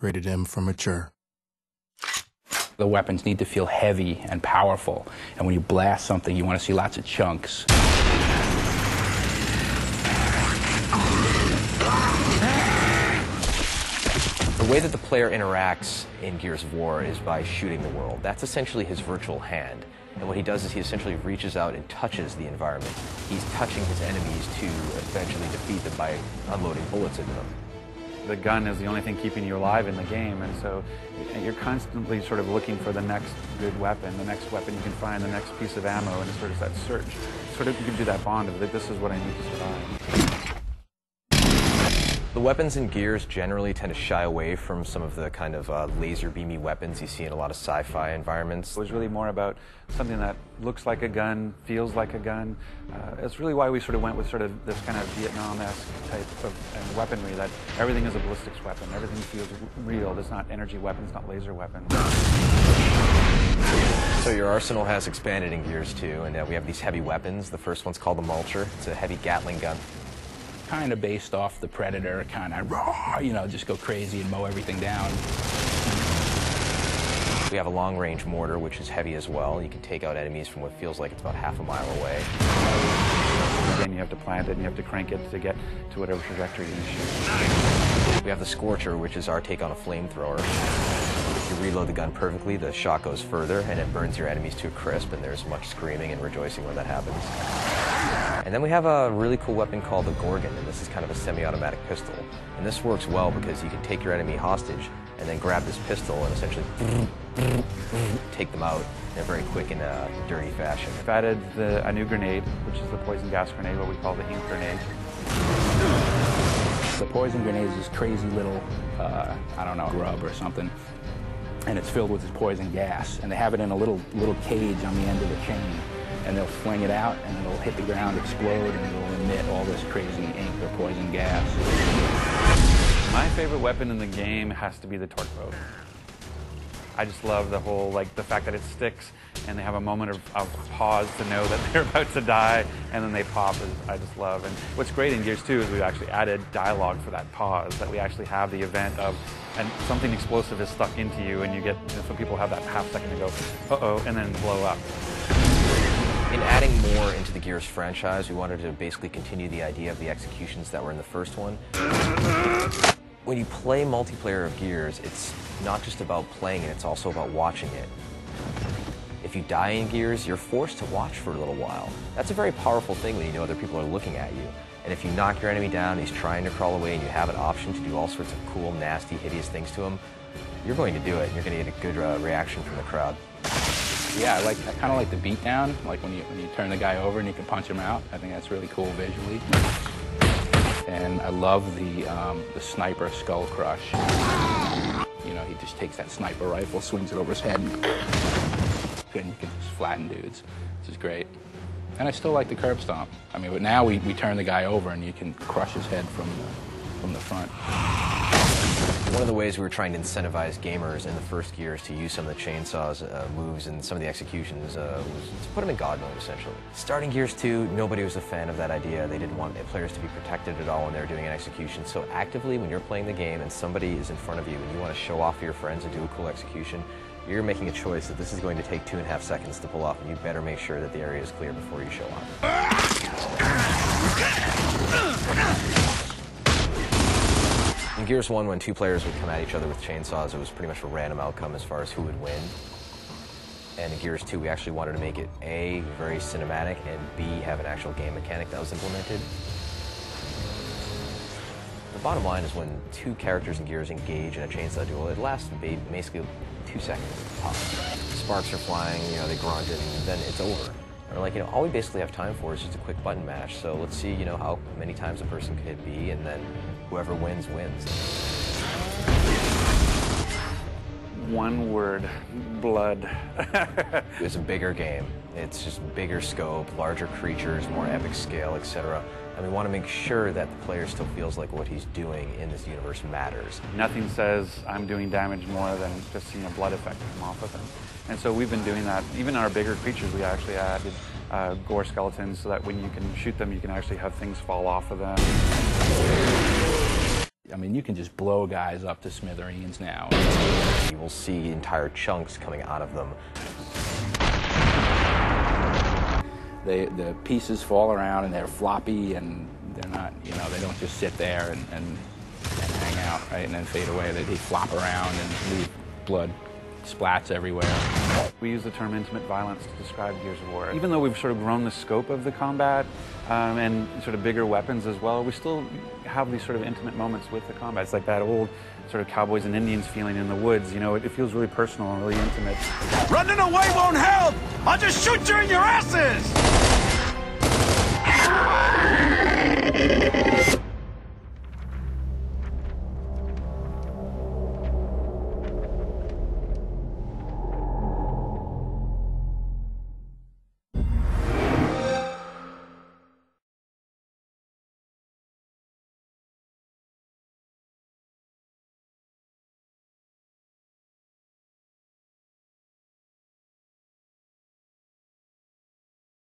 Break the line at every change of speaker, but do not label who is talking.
rated M for mature.
The weapons need to feel heavy and powerful, and when you blast something, you want to see lots of chunks.
The way that the player interacts in Gears of War is by shooting the world. That's essentially his virtual hand. And what he does is he essentially reaches out and touches the environment. He's touching his enemies to eventually defeat them by unloading bullets into them.
The gun is the only thing keeping you alive in the game, and so you're constantly sort of looking for the next good weapon, the next weapon you can find, the next piece of ammo, and it's sort of that search. Sort of you can do that bond of that this is what I need to survive.
The weapons in Gears generally tend to shy away from some of the kind of laser beamy weapons you see in a lot of sci-fi environments.
It was really more about something that looks like a gun, feels like a gun. It's really why we sort of went with sort of this kind of Vietnam-esque type of weaponry, that everything is a ballistics weapon, everything feels real. It's not energy weapons, not laser weapons.
So your arsenal has expanded in Gears 2, and we have these heavy weapons. The first one's called the Mulcher. It's a heavy Gatling gun.
Kind of based off the Predator, kind of raw, you know, just go crazy and mow everything down.
We have a long-range mortar, which is heavy as well. You can take out enemies from what feels like it's about half a mile away.
Then you have to plant it and you have to crank it to get to whatever trajectory you shoot.
We have the Scorcher, which is our take on a flamethrower. If you reload the gun perfectly, the shot goes further and it burns your enemies to a crisp, and there's much screaming and rejoicing when that happens. And then we have a really cool weapon called the Gorgon, and this is kind of a semi-automatic pistol. And this works well because you can take your enemy hostage and then grab this pistol and essentially take them out in a very quick and dirty fashion.
We've added a new grenade, which is the poison gas grenade, what we call the ink grenade.
The poison grenade is this crazy little, I don't know, grub or something, and it's filled with this poison gas, and they have it in a little cage on the end of the chain, and they'll fling it out, and it'll hit the ground, explode, and it'll emit all this crazy ink or poison gas.
My favorite weapon in the game has to be the torque bow. I just love the whole, like, the fact that it sticks and they have a moment of pause to know that they're about to die, and then they pop. I just love. And what's great in Gears 2 is we've actually added dialogue for that pause, that we actually have the event of, and something explosive is stuck into you, and you get, some people have that half second to go, uh-oh, and then blow up.
In adding more into the Gears franchise, we wanted to basically continue the idea of the executions that were in the first one. When you play multiplayer of Gears, it's not just about playing it, it's also about watching it. If you die in Gears, you're forced to watch for a little while. That's a very powerful thing when you know other people are looking at you. And if you knock your enemy down, he's trying to crawl away, and you have an option to do all sorts of cool, nasty, hideous things to him, you're going to do it, and you're going to get a good reaction from the crowd.
Yeah, I kind of like the beatdown, like when you turn the guy over and you can punch him out. I think that's really cool visually. And I love the sniper skull crush. You know, he just takes that sniper rifle, swings it over his head, and you can just flatten dudes, which is great. And I still like the curb stomp. I mean, but now we turn the guy over and you can crush his head from the front.
One of the ways we were trying to incentivize gamers in the first Gears to use some of the chainsaws moves and some of the executions was to put them in God mode, essentially. Starting Gears 2, nobody was a fan of that idea. They didn't want players to be protected at all when they were doing an execution. So actively, when you're playing the game and somebody is in front of you and you want to show off for your friends and do a cool execution, you're making a choice that this is going to take 2.5 seconds to pull off, and you better make sure that the area is clear before you show off. In Gears 1, when two players would come at each other with chainsaws, it was pretty much a random outcome as far as who would win. And in Gears 2, we actually wanted to make it A, very cinematic, and B, have an actual game mechanic that was implemented. The bottom line is when two characters in Gears engage in a chainsaw duel, it lasts basically 2 seconds tops. Sparks are flying, you know, they grunt, and then it's over. And we're like, you know, all we basically have time for is just a quick button mash. So let's see, you know, how many times a person can hit B, and then whoever wins, wins.
One word, blood.
It's a bigger game. It's just bigger scope, larger creatures, more epic scale, etc. And we want to make sure that the player still feels like what he's doing in this universe matters.
Nothing says I'm doing damage more than just seeing a blood effect come off of him. And so we've been doing that. Even our bigger creatures, we actually added gore skeletons so that when you can shoot them, you can actually have things fall off of them.
I mean, you can just blow guys up to smithereens now.
You will see entire chunks coming out of them.
The pieces fall around and they're floppy, and they're not, you know, they don't just sit there and hang out, right, and then fade away. They flop around and leave blood splats everywhere.
We use the term intimate violence to describe Gears of War. Even though we've sort of grown the scope of the combat and sort of bigger weapons as well, we still have these sort of intimate moments with the combat. It's like that old sort of cowboys and Indians feeling in the woods, you know, it feels really personal and really intimate.
Running away won't help! I'll just shoot you in your asses!